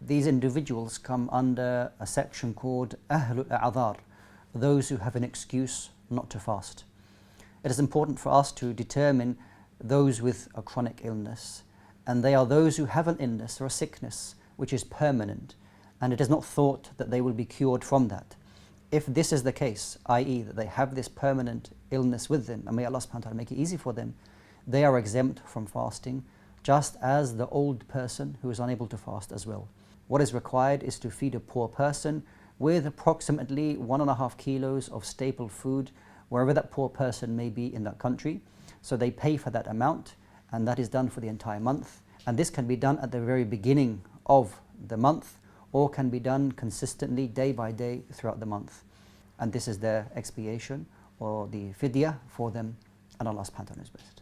These individuals come under a section called Ahlul A'adhar, those who have an excuse not to fast. It is important for us to determine those with a chronic illness, and they are those who have an illness or a sickness which is permanent, and it is not thought that they will be cured from that. If this is the case, i.e. that they have this permanent illness with them, and may Allah subhanahu wa ta'ala make it easy for them, they are exempt from fasting, just as the old person who is unable to fast as well. What is required is to feed a poor person with approximately 1.5 kilos of staple food, wherever that poor person may be in that country. So they pay for that amount, and that is done for the entire month. And this can be done at the very beginning of the month, or can be done consistently day by day throughout the month. And this is their expiation or the fidya for them, and Allah subhanahu wa ta'ala knows best.